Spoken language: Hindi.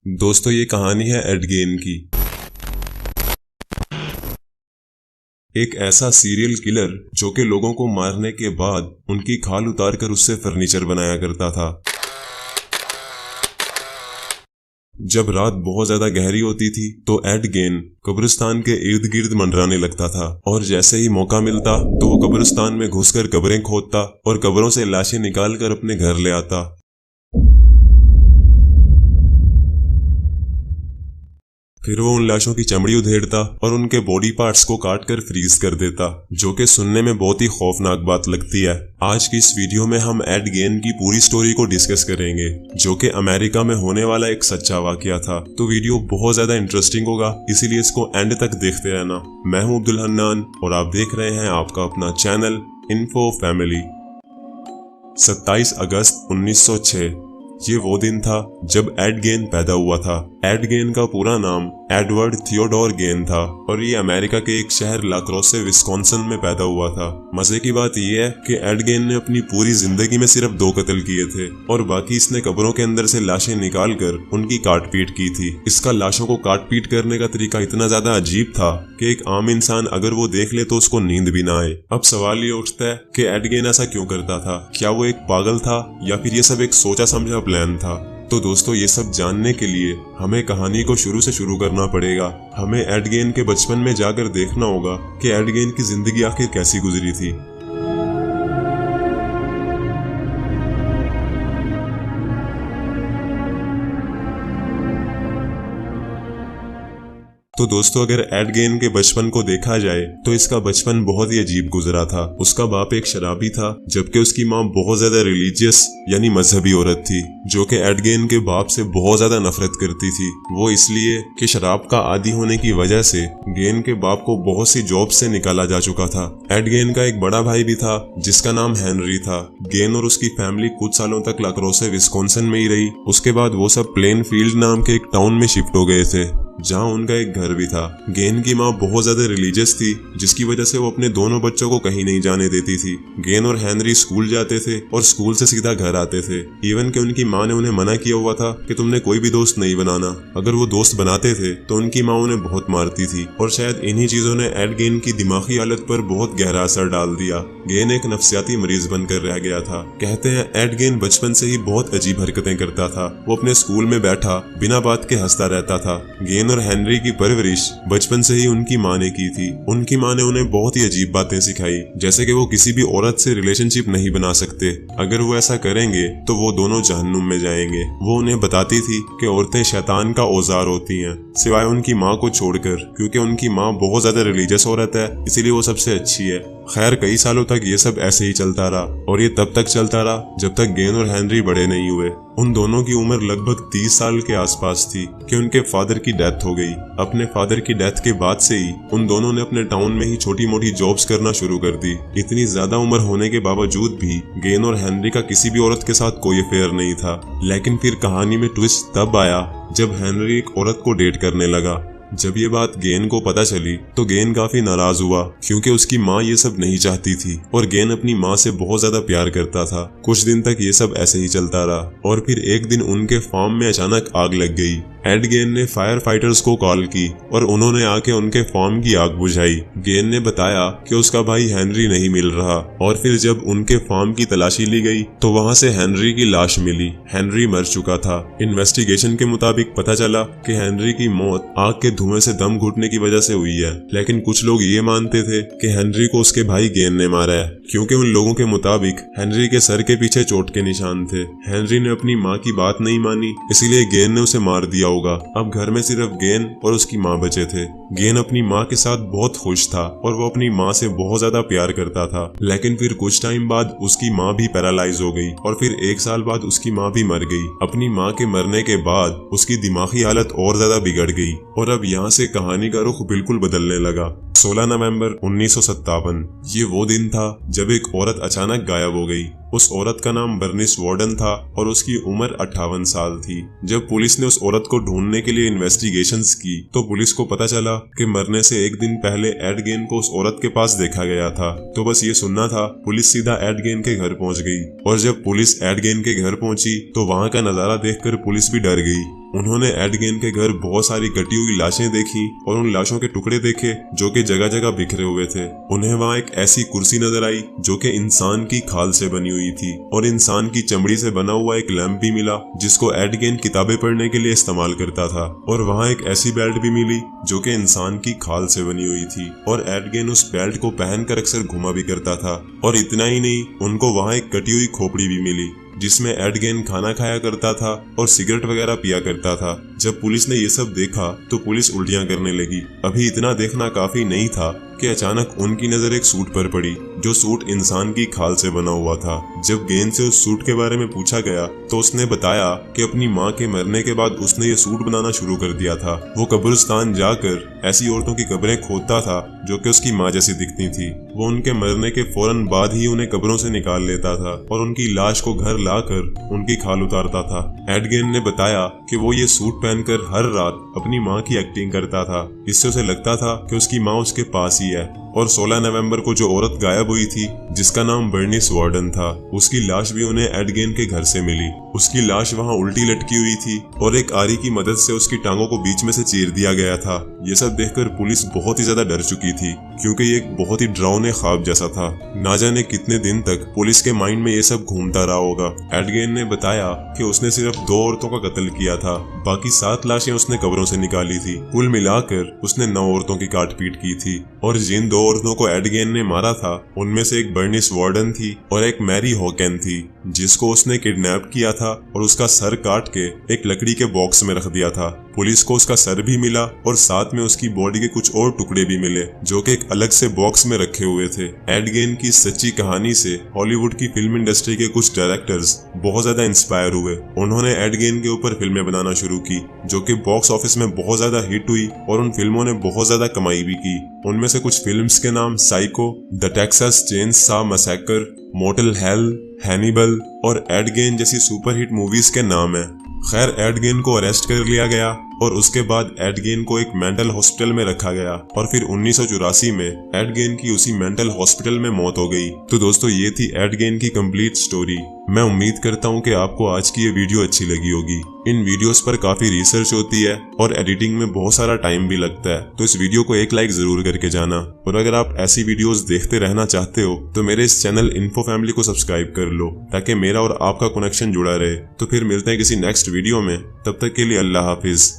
दोस्तों ये कहानी है एड गेन की। एक ऐसा सीरियल किलर जो कि लोगों को मारने के बाद उनकी खाल उतारकर उससे फर्नीचर बनाया करता था। जब रात बहुत ज्यादा गहरी होती थी तो एड गेन कब्रिस्तान के इर्द गिर्द मंडराने लगता था और जैसे ही मौका मिलता तो वो कब्रिस्तान में घुसकर कब्रें खोदता और कब्रों से लाशें निकालकर अपने घर ले आता। फिर वो उन लाशों की चमड़ी उधेड़ता और उनके बॉडी पार्ट्स को काटकर फ्रीज कर देता, जो कि सुनने में बहुत ही खौफनाक बात लगती है। आज की इस वीडियो में हम एड गेन की पूरी स्टोरी को डिस्कस करेंगे, जो कि अमेरिका में होने वाला एक सच्चा वाकया था। तो वीडियो बहुत ज्यादा इंटरेस्टिंग होगा, इसीलिए इसको एंड तक देखते रहना। मैं हूं अब्दुल हन्नान और आप देख रहे हैं आपका अपना चैनल इन्फो फैमिली। 27 अगस्त 1906 ये वो दिन था जब एड गेन पैदा हुआ था। एड गेन का पूरा नाम एडवर्ड थियोडोर गेन था और ये अमेरिका के एक शहर लाक्रोसे विस्कॉन्सिन में पैदा हुआ था। मजे की बात यह है कि एड गेन ने अपनी पूरी जिंदगी में सिर्फ 2 कत्ल किए थे और बाकी इसने कब्रों के अंदर से लाशें निकालकर उनकी काट-पीट की थी। इसका लाशों को काट-पीट करने का तरीका इतना ज्यादा अजीब था कि एक आम इंसान अगर वो देख ले तो उसको नींद भी ना आए। अब सवाल ये उठता है कि एड गेन ऐसा क्यों करता था? क्या वो एक पागल था या फिर ये सब एक सोचा समझा प्लान था? तो दोस्तों ये सब जानने के लिए हमें कहानी को शुरू से शुरू करना पड़ेगा। हमें एड गेन के बचपन में जाकर देखना होगा कि एड गेन की जिंदगी आखिर कैसी गुजरी थी। तो दोस्तों अगर एड गेन के बचपन को देखा जाए तो इसका बचपन बहुत ही अजीब गुजरा था। उसका बाप एक शराबी था, जबकि उसकी माँ बहुत ज्यादा रिलीजियस यानी मजहबी औरत थी, जो कि एड गेन के बाप से बहुत ज्यादा नफरत करती थी। वो इसलिए कि शराब का आदी होने की वजह से गेन के बाप को बहुत सी जॉब से निकाला जा चुका था। एड गेन का एक बड़ा भाई भी था जिसका नाम हेनरी था। गेन और उसकी फैमिली कुछ सालों तक लाक्रोसे विस्कॉन्सिन में ही रही। उसके बाद वो सब प्लेन फील्ड नाम के एक टाउन में शिफ्ट हो गए थे, जहाँ उनका एक घर भी था। गेन की माँ बहुत ज्यादा रिलीजियस थी, जिसकी वजह से वो अपने दोनों बच्चों को कहीं नहीं जाने देती थी। गेन और हेनरी स्कूल जाते थे और स्कूल से सीधा घर आते थे। इवन कि उनकी माँ ने उन्हें मना किया हुआ था कि तुमने कोई भी दोस्त नहीं बनाना। अगर वो दोस्त बनाते थे तो उनकी माँ उन्हें बहुत मारती थी और शायद इन्हीं चीजों ने एड गेन की दिमागी हालत पर बहुत गहरा असर डाल दिया। गेन एक नफ्सियाती मरीज बनकर रह गया था। कहते हैं एड गेन बचपन से ही बहुत अजीब हरकतें करता था। वो अपने स्कूल में बैठा बिना बात के हंसता रहता था। गेन और हेनरी की परवरिश बचपन से ही उनकी माँ ने की थी। उनकी माँ ने उन्हें बहुत ही अजीब बातें सिखाई, जैसे कि वो किसी भी औरत से रिलेशनशिप नहीं बना सकते। अगर वो ऐसा करेंगे तो वो दोनों जहन्नुम में जाएंगे। वो उन्हें बताती थी कि औरतें शैतान का औजार होती हैं, सिवाय उनकी माँ को छोड़कर, क्योंकि उनकी माँ बहुत ज्यादा रिलीजियस औरत है, इसीलिए वो सबसे अच्छी है। खैर कई सालों तक ये सब ऐसे ही चलता रहा और ये तब तक चलता रहा जब तक गेन और हेनरी बड़े नहीं हुए। उन दोनों की उम्र लगभग 30 साल के आसपास थी कि उनके फादर की डेथ हो गई। अपने फादर की डेथ के बाद से ही उन दोनों ने अपने टाउन में ही छोटी मोटी जॉब्स करना शुरू कर दी। इतनी ज्यादा उम्र होने के बावजूद भी गेन और हेनरी का किसी भी औरत के साथ कोई अफेयर नहीं था। लेकिन फिर कहानी में ट्विस्ट तब आया जब हेनरी एक औरत को डेट करने लगा। जब ये बात गेन को पता चली तो गेन काफी नाराज हुआ, क्योंकि उसकी माँ ये सब नहीं चाहती थी और गेन अपनी माँ से बहुत ज्यादा प्यार करता था। कुछ दिन तक ये सब ऐसे ही चलता रहा और फिर एक दिन उनके फार्म में अचानक आग लग गई। एड गेन ने फायर फाइटर्स को कॉल की और उन्होंने आके उनके फार्म की आग बुझाई। गेन ने बताया कि उसका भाई हेनरी नहीं मिल रहा और फिर जब उनके फार्म की तलाशी ली गई तो वहां से हेनरी की लाश मिली। हेनरी मर चुका था। इन्वेस्टिगेशन के मुताबिक पता चला कि हेनरी की मौत आग के धुएं से दम घुटने की वजह से हुई है, लेकिन कुछ लोग ये मानते थे कि हेनरी को उसके भाई गेन ने मारा है, क्योंकि उन लोगों के मुताबिक हेनरी के सर के पीछे चोट के निशान थे। हेनरी ने अपनी माँ की बात नहीं मानी, इसीलिए गेन ने उसे मार दिया होगा। अब घर में सिर्फ गेन और उसकी माँ बचे थे। गेन अपनी माँ के साथ बहुत खुश था और वो अपनी माँ से बहुत ज्यादा प्यार करता था, लेकिन फिर कुछ टाइम बाद उसकी माँ भी पैरालाइज हो गई और फिर 1 साल बाद उसकी माँ भी मर गई। अपनी माँ के मरने के बाद उसकी दिमागी हालत और ज्यादा बिगड़ गई और अब यहाँ से कहानी का रुख बिल्कुल बदलने लगा। 16 नवंबर 1957 ये वो दिन था जब एक औरत अचानक गायब हो गई। उस औरत का नाम बर्निस वार्डन था और उसकी उम्र 58 साल थी। जब पुलिस ने उस औरत को ढूंढने के लिए इन्वेस्टिगेशंस की तो पुलिस को पता चला कि मरने से एक दिन पहले एड गेन को उस औरत के पास देखा गया था। तो बस ये सुनना था, पुलिस सीधा एड गेन के घर पहुंच गई और जब पुलिस एड गेन के घर पहुंची तो वहां का नजारा देखकर पुलिस भी डर गई। उन्होंने एड गेन के घर बहुत सारी कटी हुई लाशें देखी और उन लाशों के टुकड़े देखे जो कि जगह जगह बिखरे हुए थे। उन्हें वहां एक ऐसी कुर्सी नजर आई जो कि इंसान की खाल से बनी हुई थी और इंसान की चमड़ी से बना हुआ एक लैंप भी मिला जिसको एड गेन किताबें पढ़ने के लिए इस्तेमाल करता था। और वहां एक ऐसी बेल्ट भी मिली जो कि इंसान की खाल से बनी हुई थी और एड गेन उस बेल्ट को पहनकर अक्सर घुमा भी करता था। और इतना ही नहीं, उनको वहां एक कटी हुई खोपड़ी भी मिली जिसमें एड गेन खाना खाया करता था और सिगरेट वगैरह पिया करता था। जब पुलिस ने ये सब देखा तो पुलिस उल्टियां करने लगी। अभी इतना देखना काफी नहीं था कि अचानक उनकी नजर एक सूट पर पड़ी जो सूट इंसान की खाल से बना हुआ था। जब गेन से उस सूट के बारे में पूछा गया तो उसने बताया कि अपनी माँ के मरने के बाद उसने ये सूट बनाना शुरू कर दिया था। वो कब्रिस्तान जाकर ऐसी औरतों की कब्रें खोदता था जो कि उसकी माँ जैसी दिखती थी। वो उनके मरने के फौरन बाद ही उन्हें कब्रों से निकाल लेता था और उनकी लाश को घर लाकर उनकी खाल उतारता था। एड गेन ने बताया कि वो ये सूट पहनकर हर रात अपनी माँ की एक्टिंग करता था। इससे उसे लगता था कि उसकी माँ उसके पास ही है। और 16 नवंबर को जो औरत गायब हुई थी जिसका नाम बर्निस वार्डन था, उसकी लाश भी उन्हें एड गेन के घर से मिली। उसकी लाश वहां उल्टी लटकी हुई थी और एक आरी की मदद से उसकी टांगों को बीच में से चीर दिया गया था। ये सब देखकर पुलिस बहुत ही ज्यादा डर चुकी थी क्योंकि ये एक बहुत ही डरावने ख्वाब जैसा था। ना जाने कितने दिन तक पुलिस के माइंड में ये सब घूमता रहा होगा। एड गेन ने बताया कि उसने सिर्फ 2 औरतों का कत्ल किया था, बाकी 7 लाशें उसने कब्रों से निकाली थी। कुल मिलाकर उसने 9 औरतों की काट-पीट की थी और जिन 2 औरतों को एड गेन ने मारा था उनमें से एक बर्निस वार्डन थी और एक मैरी हॉकेन थी जिसको उसने किडनैप किया था और उसका सर काट के एक लकड़ी के बॉक्स में रख दिया था। पुलिस को उसका सर भी मिला और साथ में उसकी बॉडी के कुछ और टुकड़े भी मिले जो कि एक अलग से बॉक्स में रखे हुए थे। एड गेन की सच्ची कहानी से हॉलीवुड की फिल्म इंडस्ट्री के कुछ डायरेक्टर्स बहुत ज्यादा इंस्पायर हुए। उन्होंने एड गेन के ऊपर फिल्में बनाना शुरू की जो कि बॉक्स ऑफिस में बहुत ज्यादा हिट हुई और उन फिल्मों ने बहुत ज्यादा कमाई भी की। उनमें से कुछ फिल्म्स के नाम psycho, the Texas chainsaw massacre, mortar hello, Hannibal और एड गेन जैसी सुपरहिट मूवीज के नाम है। खैर, एड गेन को अरेस्ट कर लिया गया और उसके बाद एड गेन को एक मेंटल हॉस्पिटल में रखा गया और फिर 1984 में एड गेन की उसी मेंटल हॉस्पिटल में मौत हो गई। तो दोस्तों, ये थी एड गेन की कंप्लीट स्टोरी। मैं उम्मीद करता हूँ कि आपको आज की ये वीडियो अच्छी लगी होगी। इन वीडियोस पर काफी रिसर्च होती है और एडिटिंग में बहुत सारा टाइम भी लगता है, तो इस वीडियो को एक लाइक जरूर करके जाना। और अगर आप ऐसी वीडियोस देखते रहना चाहते हो तो मेरे इस चैनल इन्फो फैमिली को सब्सक्राइब कर लो ताकि मेरा और आपका कनेक्शन जुड़ा रहे। तो फिर मिलते हैं किसी नेक्स्ट वीडियो में, तब तक के लिए अल्लाह हाफिज।